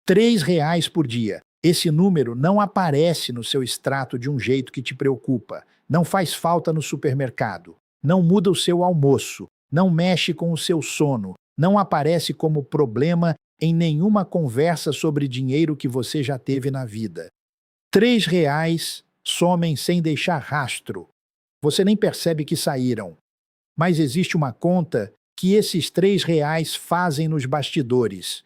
R$ 3 por dia. Esse número não aparece no seu extrato de um jeito que te preocupa. Não faz falta no supermercado. Não muda o seu almoço. Não mexe com o seu sono. Não aparece como problema em nenhuma conversa sobre dinheiro que você já teve na vida. R$ 3 somem sem deixar rastro. Você nem percebe que saíram. Mas existe uma conta que esses R$ 3 fazem nos bastidores.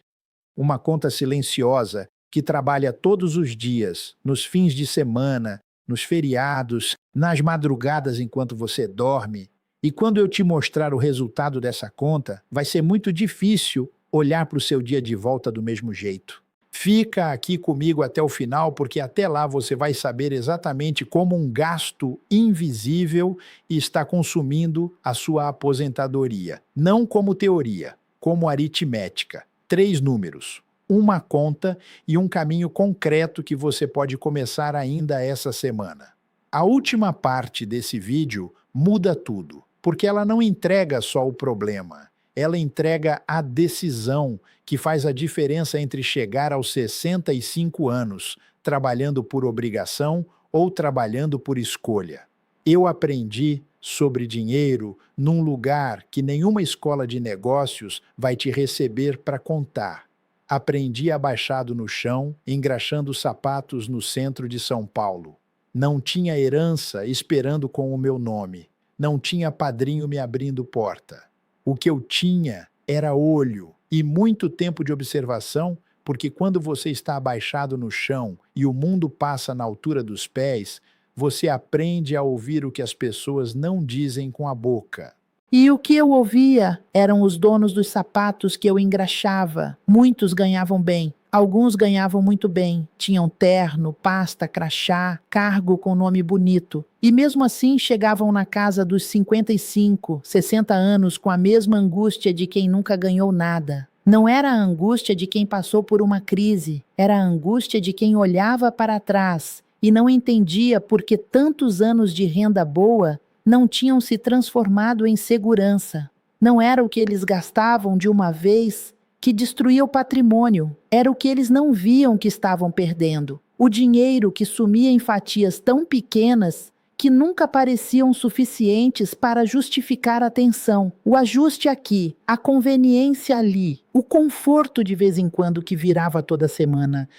Uma conta silenciosa que trabalha todos os dias, nos fins de semana, nos feriados, nas madrugadas enquanto você dorme. E quando eu te mostrar o resultado dessa conta, vai ser muito difícil olhar para o seu dia de volta do mesmo jeito. Fica aqui comigo até o final, porque até lá você vai saber exatamente como um gasto invisível está consumindo a sua aposentadoria. Não como teoria, como aritmética. 3 números, uma conta e um caminho concreto que você pode começar ainda essa semana. A última parte desse vídeo muda tudo, porque ela não entrega só o problema, ela entrega a decisão que faz a diferença entre chegar aos 65 anos trabalhando por obrigação ou trabalhando por escolha. Eu aprendi sobre dinheiro num lugar que nenhuma escola de negócios vai te receber para contar. Aprendi abaixado no chão, engraxando sapatos no centro de São Paulo. Não tinha herança esperando com o meu nome. Não tinha padrinho me abrindo porta. O que eu tinha era olho e muito tempo de observação, porque quando você está abaixado no chão e o mundo passa na altura dos pés, você aprende a ouvir o que as pessoas não dizem com a boca. E o que eu ouvia eram os donos dos sapatos que eu engraxava. Muitos ganhavam bem, alguns ganhavam muito bem. Tinham terno, pasta, crachá, cargo com nome bonito. E mesmo assim chegavam na casa dos 55, 60 anos com a mesma angústia de quem nunca ganhou nada. Não era a angústia de quem passou por uma crise, era a angústia de quem olhava para trás e não entendia por que tantos anos de renda boa não tinham se transformado em segurança. Não era o que eles gastavam de uma vez que destruía o patrimônio, era o que eles não viam que estavam perdendo. O dinheiro que sumia em fatias tão pequenas que nunca pareciam suficientes para justificar a tensão, o ajuste aqui, a conveniência ali, o conforto de vez em quando que virava toda semana.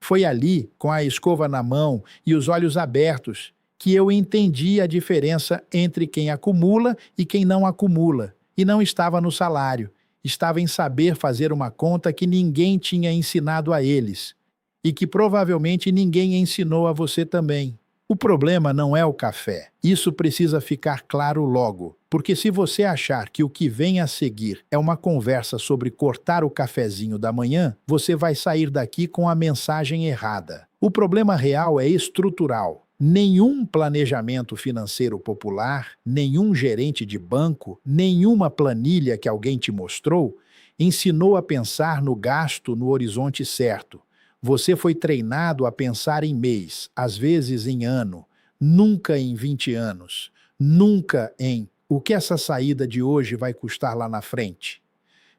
Foi ali, com a escova na mão e os olhos abertos, que eu entendi a diferença entre quem acumula e quem não acumula. E não estava no salário, estava em saber fazer uma conta que ninguém tinha ensinado a eles e que provavelmente ninguém ensinou a você também. O problema não é o café. Isso precisa ficar claro logo, porque se você achar que o que vem a seguir é uma conversa sobre cortar o cafezinho da manhã, você vai sair daqui com a mensagem errada. O problema real é estrutural. Nenhum planejamento financeiro popular, nenhum gerente de banco, nenhuma planilha que alguém te mostrou ensinou a pensar no gasto no horizonte certo. Você foi treinado a pensar em mês, às vezes em ano, nunca em 20 anos, nunca em o que essa saída de hoje vai custar lá na frente.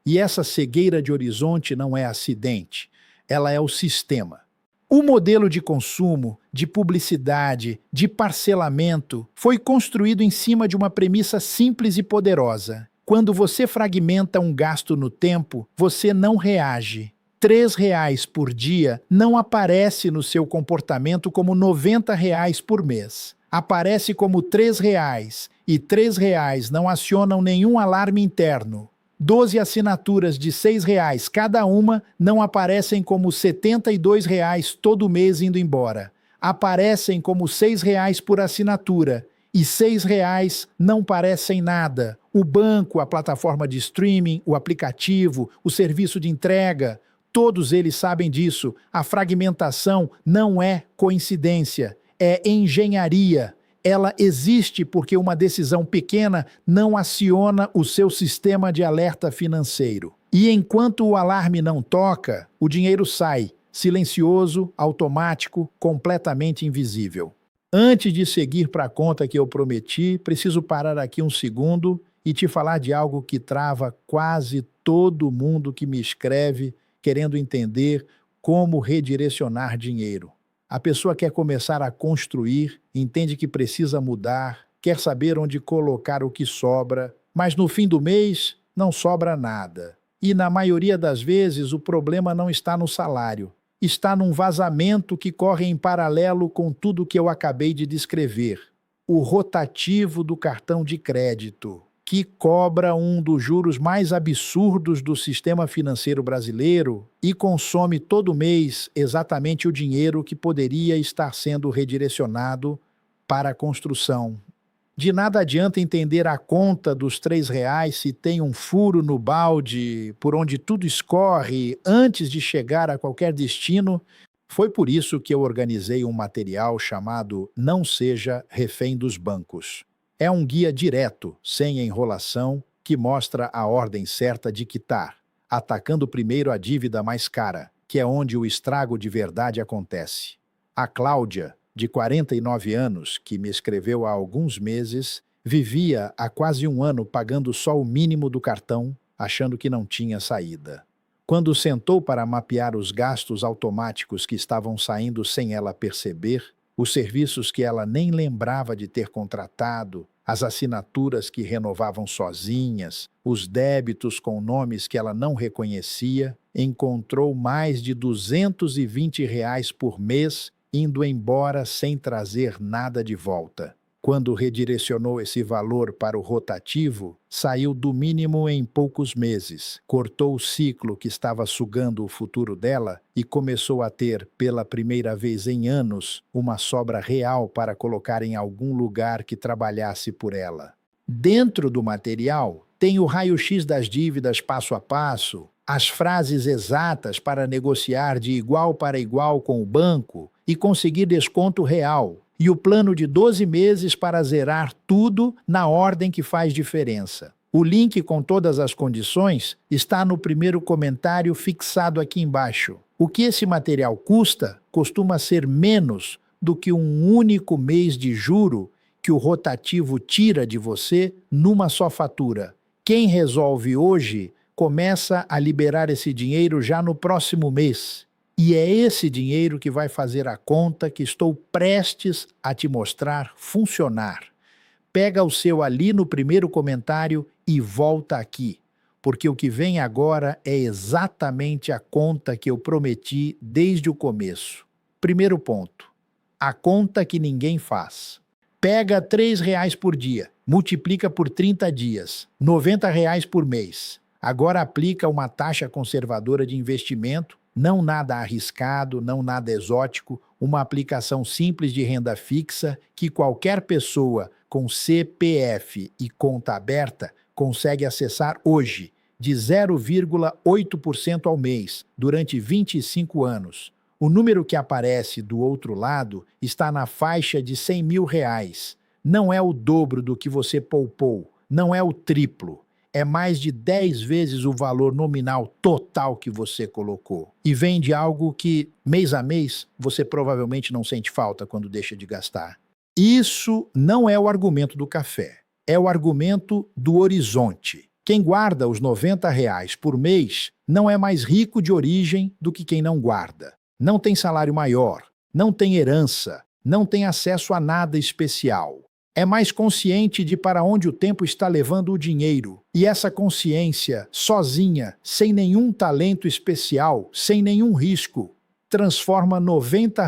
E essa cegueira de horizonte não é acidente, ela é o sistema. O modelo de consumo, de publicidade, de parcelamento foi construído em cima de uma premissa simples e poderosa. Quando você fragmenta um gasto no tempo, você não reage. R$ 3 por dia não aparece no seu comportamento como R$ 90 por mês. Aparece como R$ 3 e R$ 3 não acionam nenhum alarme interno. 12 assinaturas de R$ 6 cada uma não aparecem como R$ 72 todo mês indo embora. Aparecem como R$ 6 por assinatura. E R$ 6 não parecem nada. O banco, a plataforma de streaming, o aplicativo, o serviço de entrega, todos eles sabem disso. A fragmentação não é coincidência, é engenharia. Ela existe porque uma decisão pequena não aciona o seu sistema de alerta financeiro. E enquanto o alarme não toca, o dinheiro sai, silencioso, automático, completamente invisível. Antes de seguir para a conta que eu prometi, preciso parar aqui um segundo e te falar de algo que trava quase todo mundo que me escreve, querendo entender como redirecionar dinheiro. A pessoa quer começar a construir, entende que precisa mudar, quer saber onde colocar o que sobra, mas no fim do mês não sobra nada. E na maioria das vezes o problema não está no salário, está num vazamento que corre em paralelo com tudo que eu acabei de descrever. O rotativo do cartão de crédito, que cobra um dos juros mais absurdos do sistema financeiro brasileiro e consome todo mês exatamente o dinheiro que poderia estar sendo redirecionado para a construção. De nada adianta entender a conta dos R$ 3 se tem um furo no balde por onde tudo escorre antes de chegar a qualquer destino. Foi por isso que eu organizei um material chamado Não Seja Refém dos Bancos. É um guia direto, sem enrolação, que mostra a ordem certa de quitar, atacando primeiro a dívida mais cara, que é onde o estrago de verdade acontece. A Cláudia, de 49 anos, que me escreveu há alguns meses, vivia há quase um ano pagando só o mínimo do cartão, achando que não tinha saída. Quando sentou para mapear os gastos automáticos que estavam saindo sem ela perceber, os serviços que ela nem lembrava de ter contratado, as assinaturas que renovavam sozinhas, os débitos com nomes que ela não reconhecia, encontrou mais de R$ 220 por mês indo embora sem trazer nada de volta. Quando redirecionou esse valor para o rotativo, saiu do mínimo em poucos meses, cortou o ciclo que estava sugando o futuro dela e começou a ter, pela primeira vez em anos, uma sobra real para colocar em algum lugar que trabalhasse por ela. Dentro do material, tem o raio-x das dívidas passo a passo, as frases exatas para negociar de igual para igual com o banco e conseguir desconto real, e o plano de 12 meses para zerar tudo na ordem que faz diferença. O link com todas as condições está no primeiro comentário fixado aqui embaixo. O que esse material custa costuma ser menos do que um único mês de juro que o rotativo tira de você numa só fatura. Quem resolve hoje começa a liberar esse dinheiro já no próximo mês. E é esse dinheiro que vai fazer a conta que estou prestes a te mostrar funcionar. Pega o seu ali no primeiro comentário e volta aqui, porque o que vem agora é exatamente a conta que eu prometi desde o começo. Primeiro ponto, a conta que ninguém faz. Pega R$ 3 por dia, multiplica por 30 dias, R$ 90 por mês. Agora aplica uma taxa conservadora de investimento, não nada arriscado, não nada exótico, uma aplicação simples de renda fixa que qualquer pessoa com CPF e conta aberta consegue acessar hoje, de 0,8% ao mês, durante 25 anos. O número que aparece do outro lado está na faixa de R$ 100 mil. Não é o dobro do que você poupou, não é o triplo. É mais de 10 vezes o valor nominal total que você colocou. E vem de algo que, mês a mês, você provavelmente não sente falta quando deixa de gastar. Isso não é o argumento do café. É o argumento do horizonte. Quem guarda os R$ 90 por mês não é mais rico de origem do que quem não guarda. Não tem salário maior, não tem herança, não tem acesso a nada especial. É mais consciente de para onde o tempo está levando o dinheiro. E essa consciência, sozinha, sem nenhum talento especial, sem nenhum risco, transforma R$ 90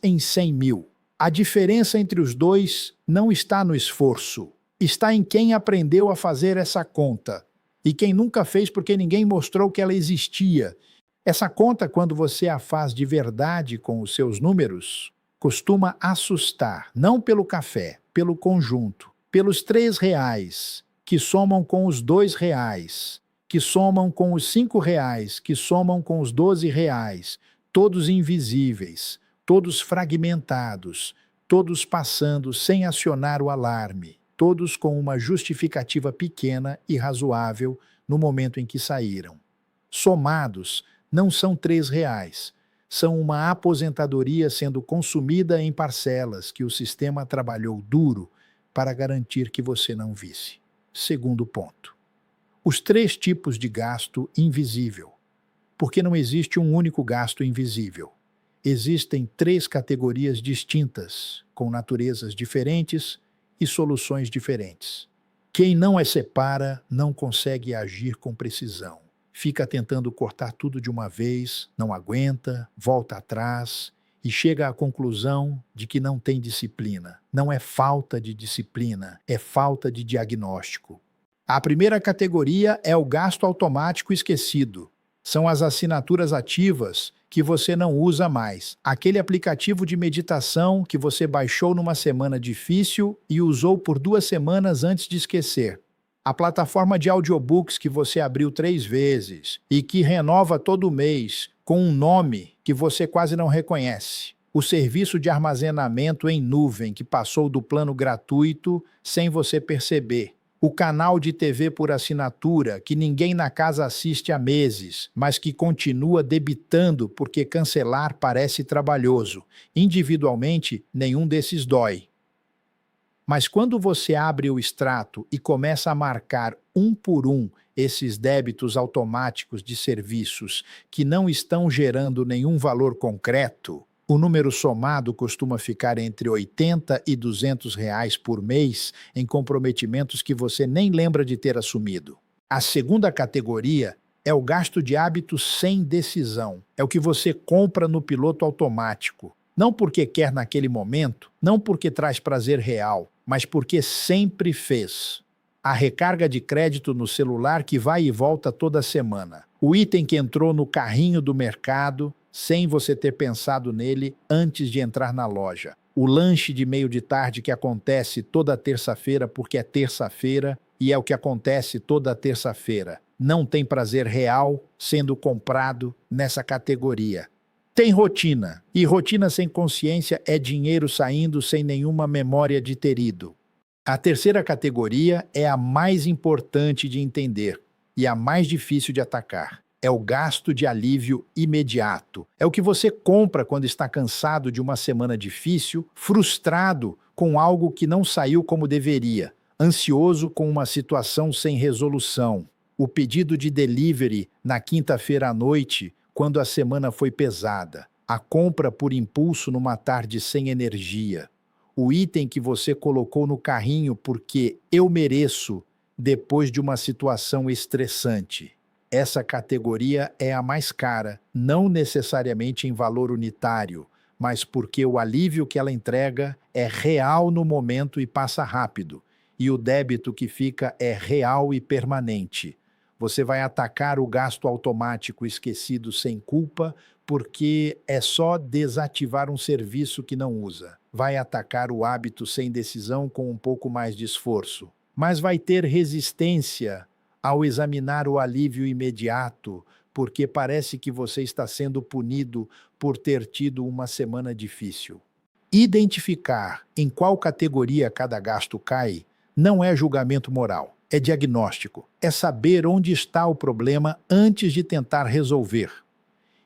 em 100 mil. A diferença entre os dois não está no esforço. Está em quem aprendeu a fazer essa conta. E quem nunca fez porque ninguém mostrou que ela existia. Essa conta, quando você a faz de verdade com os seus números, costuma assustar, não pelo café, pelo conjunto, pelos R$ 3, que somam com os R$ 2, que somam com os R$ 5, que somam com os R$ 12, todos invisíveis, todos fragmentados, todos passando sem acionar o alarme, todos com uma justificativa pequena e razoável no momento em que saíram. Somados, não são R$ 3, são uma aposentadoria sendo consumida em parcelas que o sistema trabalhou duro para garantir que você não visse. Segundo ponto. Os 3 tipos de gasto invisível. Porque não existe um único gasto invisível. Existem 3 categorias distintas, com naturezas diferentes e soluções diferentes. Quem não as separa não consegue agir com precisão. Fica tentando cortar tudo de uma vez, não aguenta, volta atrás e chega à conclusão de que não tem disciplina. Não é falta de disciplina, é falta de diagnóstico. A primeira categoria é o gasto automático esquecido. São as assinaturas ativas que você não usa mais. Aquele aplicativo de meditação que você baixou numa semana difícil e usou por 2 semanas antes de esquecer. A plataforma de audiobooks que você abriu 3 vezes e que renova todo mês com um nome que você quase não reconhece. O serviço de armazenamento em nuvem que passou do plano gratuito sem você perceber. O canal de TV por assinatura, que ninguém na casa assiste há meses, mas que continua debitando porque cancelar parece trabalhoso. Individualmente, nenhum desses dói. Mas quando você abre o extrato e começa a marcar um por um esses débitos automáticos de serviços que não estão gerando nenhum valor concreto, o número somado costuma ficar entre R$ 80 e R$ 200 por mês em comprometimentos que você nem lembra de ter assumido. A segunda categoria é o gasto de hábitos sem decisão. É o que você compra no piloto automático. Não porque quer naquele momento, não porque traz prazer real, mas porque sempre fez. A recarga de crédito no celular que vai e volta toda semana. O item que entrou no carrinho do mercado sem você ter pensado nele antes de entrar na loja. O lanche de meio de tarde que acontece toda terça-feira porque é terça-feira e é o que acontece toda terça-feira. Não tem prazer real sendo comprado nessa categoria. Tem rotina, e rotina sem consciência é dinheiro saindo sem nenhuma memória de ter ido. A terceira categoria é a mais importante de entender e a mais difícil de atacar. É o gasto de alívio imediato. É o que você compra quando está cansado de uma semana difícil, frustrado com algo que não saiu como deveria, ansioso com uma situação sem resolução. O pedido de delivery na quinta-feira à noite, quando a semana foi pesada. A compra por impulso numa tarde sem energia. O item que você colocou no carrinho porque eu mereço depois de uma situação estressante. Essa categoria é a mais cara, não necessariamente em valor unitário, mas porque o alívio que ela entrega é real no momento e passa rápido, e o débito que fica é real e permanente. Você vai atacar o gasto automático esquecido sem culpa, porque é só desativar um serviço que não usa. Vai atacar o hábito sem decisão com um pouco mais de esforço, mas vai ter resistência ao examinar o alívio imediato, porque parece que você está sendo punido por ter tido uma semana difícil. Identificar em qual categoria cada gasto cai não é julgamento moral, é diagnóstico, é saber onde está o problema antes de tentar resolver.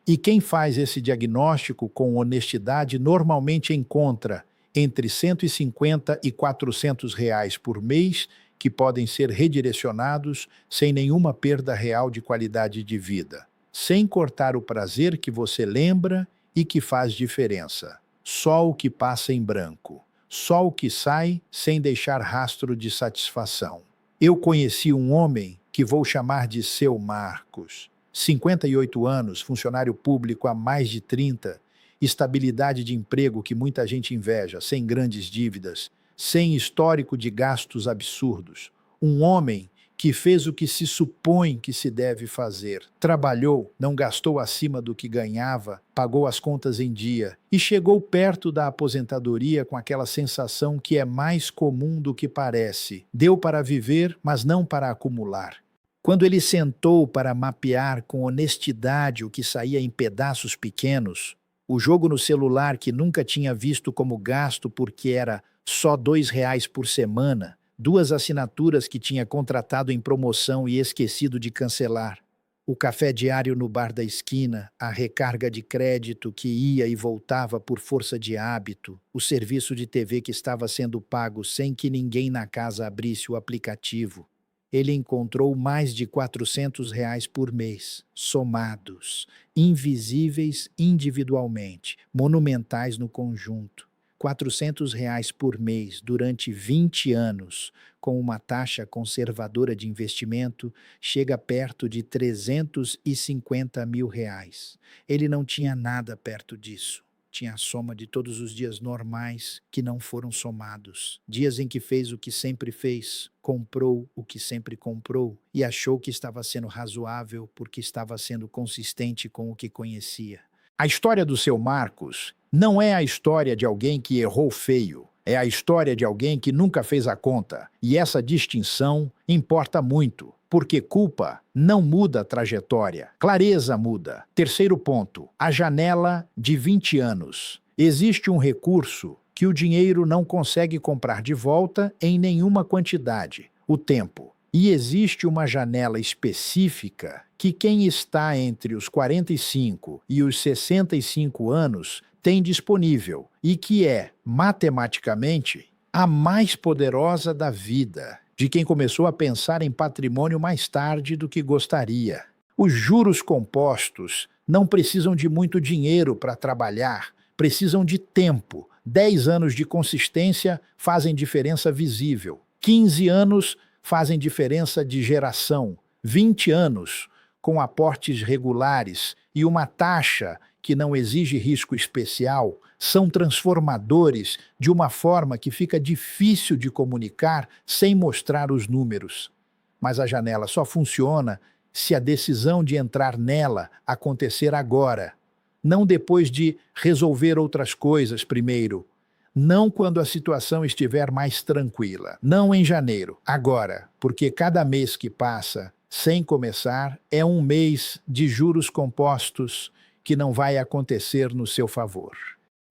E quem faz esse diagnóstico com honestidade normalmente encontra entre R$ 150 e R$ 400 por mês que podem ser redirecionados sem nenhuma perda real de qualidade de vida, sem cortar o prazer que você lembra e que faz diferença. Só o que passa em branco, só o que sai sem deixar rastro de satisfação. Eu conheci um homem que vou chamar de Seu Marcos. 58 anos, funcionário público há mais de 30, estabilidade de emprego que muita gente inveja, sem grandes dívidas, sem histórico de gastos absurdos. Um homem que fez o que se supõe que se deve fazer. Trabalhou, não gastou acima do que ganhava, pagou as contas em dia e chegou perto da aposentadoria com aquela sensação que é mais comum do que parece. Deu para viver, mas não para acumular. Quando ele sentou para mapear com honestidade o que saía em pedaços pequenos, o jogo no celular que nunca tinha visto como gasto porque era só R$ 2 por semana, 2 assinaturas que tinha contratado em promoção e esquecido de cancelar, o café diário no bar da esquina, a recarga de crédito que ia e voltava por força de hábito, o serviço de TV que estava sendo pago sem que ninguém na casa abrisse o aplicativo. ele encontrou mais de R$ 400 por mês, somados, invisíveis individualmente, monumentais no conjunto. R$ 400 por mês durante 20 anos, com uma taxa conservadora de investimento, chega perto de R$ 350 mil. Ele não tinha nada perto disso. Tinha a soma de todos os dias normais que não foram somados. Dias em que fez o que sempre fez, comprou o que sempre comprou e achou que estava sendo razoável porque estava sendo consistente com o que conhecia. A história do seu Marcos não é a história de alguém que errou feio. É a história de alguém que nunca fez a conta. E essa distinção importa muito, porque culpa não muda a trajetória, clareza muda. Terceiro ponto, a janela de 20 anos. Existe um recurso que o dinheiro não consegue comprar de volta em nenhuma quantidade, o tempo. E existe uma janela específica que quem está entre os 45 e os 65 anos tem disponível e que é, matematicamente, a mais poderosa da vida, de quem começou a pensar em patrimônio mais tarde do que gostaria. Os juros compostos não precisam de muito dinheiro para trabalhar, precisam de tempo. 10 anos de consistência fazem diferença visível. 15 anos fazem diferença de geração. 20 anos com aportes regulares e uma taxa que não exige risco especial, são transformadores de uma forma que fica difícil de comunicar sem mostrar os números. Mas a janela só funciona se a decisão de entrar nela acontecer agora, não depois de resolver outras coisas primeiro, não quando a situação estiver mais tranquila, não em janeiro, agora, porque cada mês que passa sem começar é um mês de juros compostos que não vai acontecer no seu favor.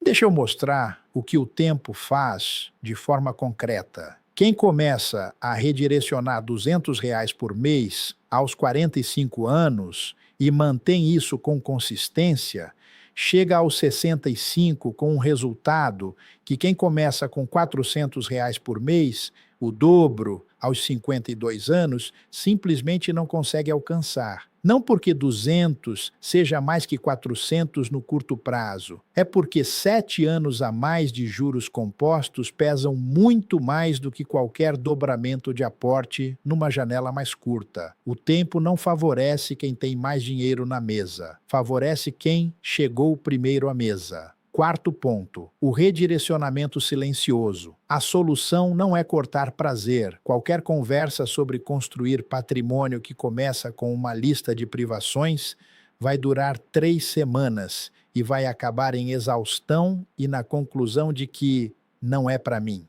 Deixa eu mostrar o que o tempo faz de forma concreta. Quem começa a redirecionar R$ 200 por mês aos 45 anos e mantém isso com consistência, chega aos 65 com um resultado que quem começa com R$ 400 por mês, o dobro aos 52 anos, simplesmente não consegue alcançar. Não porque 200 seja mais que 400 no curto prazo, é porque 7 anos a mais de juros compostos pesam muito mais do que qualquer dobramento de aporte numa janela mais curta. O tempo não favorece quem tem mais dinheiro na mesa, favorece quem chegou primeiro à mesa. Quarto ponto, o redirecionamento silencioso. A solução não é cortar prazer. Qualquer conversa sobre construir patrimônio que começa com uma lista de privações vai durar 3 semanas e vai acabar em exaustão e na conclusão de que não é para mim.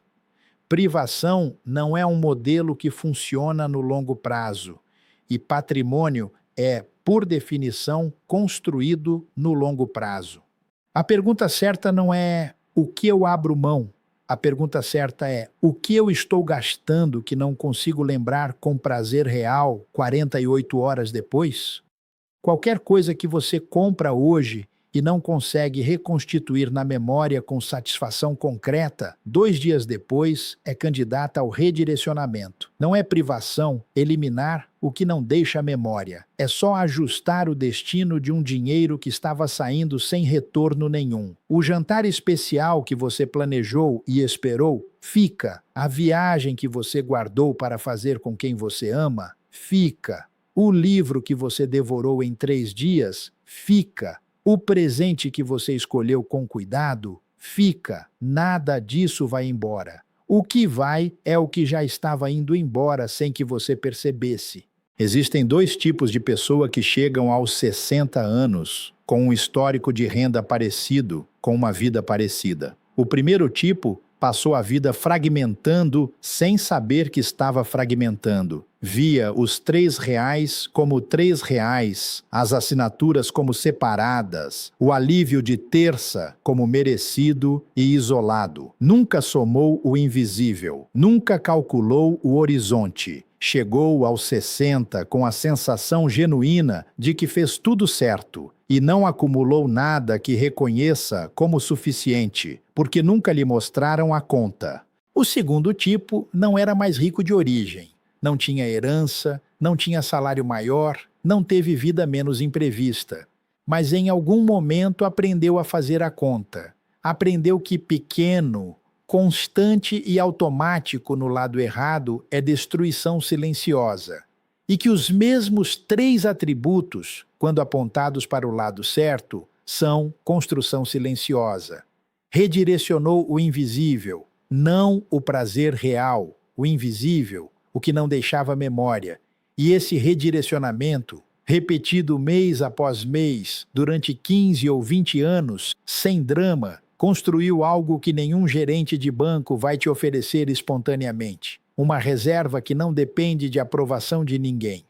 Privação não é um modelo que funciona no longo prazo e patrimônio é, por definição, construído no longo prazo. A pergunta certa não é o que eu abro mão. A pergunta certa é o que eu estou gastando que não consigo lembrar com prazer real 48 horas depois? Qualquer coisa que você compra hoje e não consegue reconstituir na memória com satisfação concreta, 2 dias depois é candidata ao redirecionamento. Não é privação eliminar o que não deixa a memória. É só ajustar o destino de um dinheiro que estava saindo sem retorno nenhum. O jantar especial que você planejou e esperou, fica. A viagem que você guardou para fazer com quem você ama, fica. O livro que você devorou em 3 dias, fica. O presente que você escolheu com cuidado, fica. Nada disso vai embora. O que vai é o que já estava indo embora sem que você percebesse. Existem 2 tipos de pessoa que chegam aos 60 anos com um histórico de renda parecido, com uma vida parecida. O primeiro tipo passou a vida fragmentando sem saber que estava fragmentando. Via os R$ 3 como R$ 3, as assinaturas como separadas, o alívio de terça como merecido e isolado. Nunca somou o invisível, nunca calculou o horizonte. Chegou aos 60 com a sensação genuína de que fez tudo certo e não acumulou nada que reconheça como suficiente, porque nunca lhe mostraram a conta. O segundo tipo não era mais rico de origem, não tinha herança, não tinha salário maior, não teve vida menos imprevista. Mas em algum momento aprendeu a fazer a conta. Aprendeu que pequeno, constante e automático no lado errado é destruição silenciosa. E que os mesmos 3 atributos, quando apontados para o lado certo, são construção silenciosa. Redirecionou o invisível, não o prazer real, o invisível, o que não deixava memória. E esse redirecionamento, repetido mês após mês, durante 15 ou 20 anos, sem drama, construiu algo que nenhum gerente de banco vai te oferecer espontaneamente. Uma reserva que não depende de aprovação de ninguém.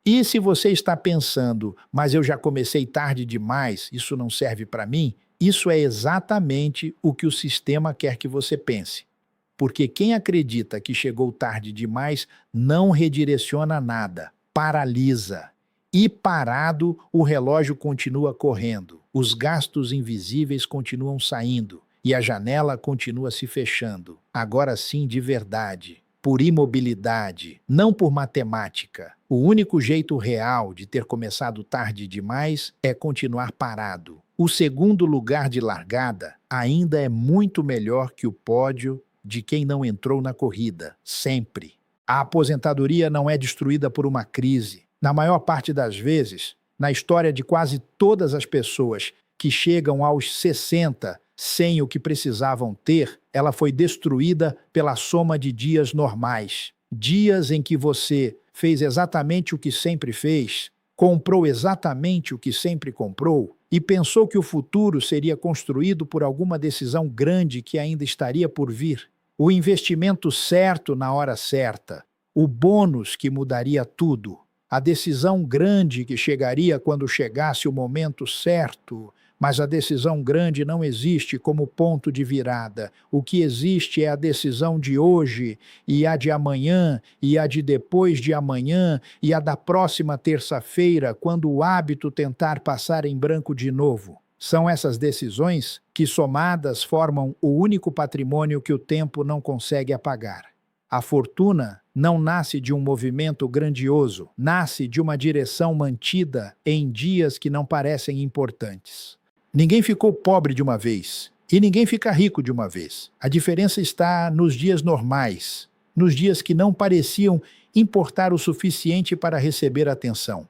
E se você está pensando, mas eu já comecei tarde demais, isso não serve para mim, isso é exatamente o que o sistema quer que você pense. Porque quem acredita que chegou tarde demais não redireciona nada, paralisa. E parado, o relógio continua correndo, os gastos invisíveis continuam saindo e a janela continua se fechando. Agora sim, de verdade, por imobilidade, não por matemática. O único jeito real de ter começado tarde demais é continuar parado. O segundo lugar de largada ainda é muito melhor que o pódio de quem não entrou na corrida, sempre. A aposentadoria não é destruída por uma crise. Na maior parte das vezes, na história de quase todas as pessoas que chegam aos 60 sem o que precisavam ter, ela foi destruída pela soma de dias normais. Dias em que você fez exatamente o que sempre fez, comprou exatamente o que sempre comprou e pensou que o futuro seria construído por alguma decisão grande que ainda estaria por vir. O investimento certo na hora certa, o bônus que mudaria tudo. A decisão grande que chegaria quando chegasse o momento certo, mas a decisão grande não existe como ponto de virada. O que existe é a decisão de hoje, e a de amanhã, e a de depois de amanhã, e a da próxima terça-feira, quando o hábito tentar passar em branco de novo. São essas decisões que, somadas, formam o único patrimônio que o tempo não consegue apagar. A fortuna não nasce de um movimento grandioso, nasce de uma direção mantida em dias que não parecem importantes. Ninguém ficou pobre de uma vez, e ninguém fica rico de uma vez. A diferença está nos dias normais, nos dias que não pareciam importar o suficiente para receber atenção.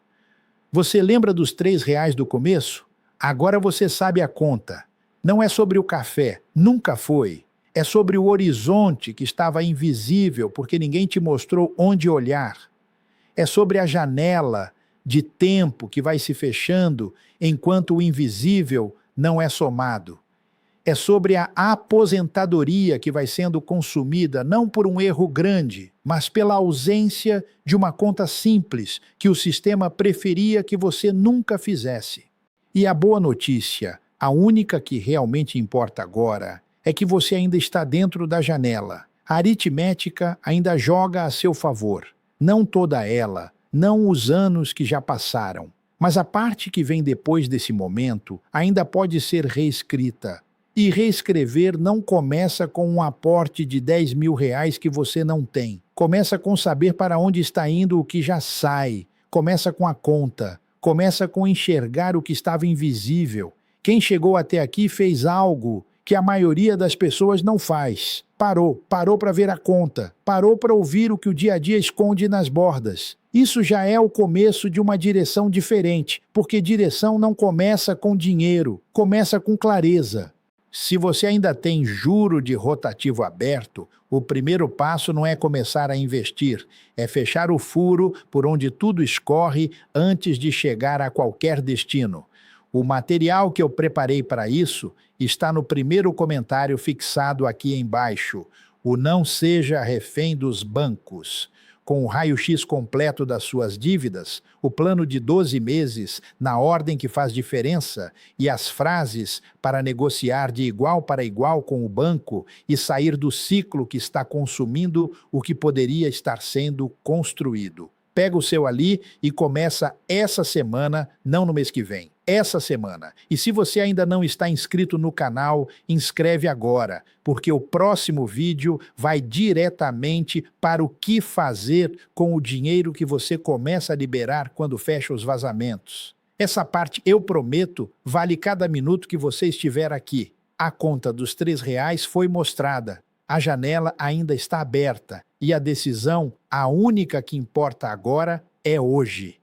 Você lembra dos R$ 3 do começo? Agora você sabe a conta. Não é sobre o café, nunca foi. É sobre o horizonte que estava invisível porque ninguém te mostrou onde olhar. É sobre a janela de tempo que vai se fechando enquanto o invisível não é somado. É sobre a aposentadoria que vai sendo consumida não por um erro grande, mas pela ausência de uma conta simples que o sistema preferia que você nunca fizesse. E a boa notícia, a única que realmente importa agora, é que você ainda está dentro da janela. A aritmética ainda joga a seu favor. Não toda ela, não os anos que já passaram. Mas a parte que vem depois desse momento ainda pode ser reescrita. E reescrever não começa com um aporte de R$ 10.000 que você não tem. Começa com saber para onde está indo o que já sai. Começa com a conta. Começa com enxergar o que estava invisível. Quem chegou até aqui fez algo que a maioria das pessoas não faz. Parou para ver a conta, parou para ouvir o que o dia a dia esconde nas bordas. Isso já é o começo de uma direção diferente, porque direção não começa com dinheiro, começa com clareza. Se você ainda tem juro de rotativo aberto, o primeiro passo não é começar a investir, é fechar o furo por onde tudo escorre antes de chegar a qualquer destino. O material que eu preparei para isso está no primeiro comentário fixado aqui embaixo, o Não Seja Refém dos Bancos. Com o raio-x completo das suas dívidas, o plano de 12 meses, na ordem que faz diferença, e as frases para negociar de igual para igual com o banco e sair do ciclo que está consumindo o que poderia estar sendo construído. Pega o seu ali e começa essa semana, não no mês que vem. Essa semana. E se você ainda não está inscrito no canal, inscreve agora, porque o próximo vídeo vai diretamente para o que fazer com o dinheiro que você começa a liberar quando fecha os vazamentos. Essa parte, eu prometo, vale cada minuto que você estiver aqui. A conta dos R$3 foi mostrada. A janela ainda está aberta e a decisão, a única que importa agora, é hoje.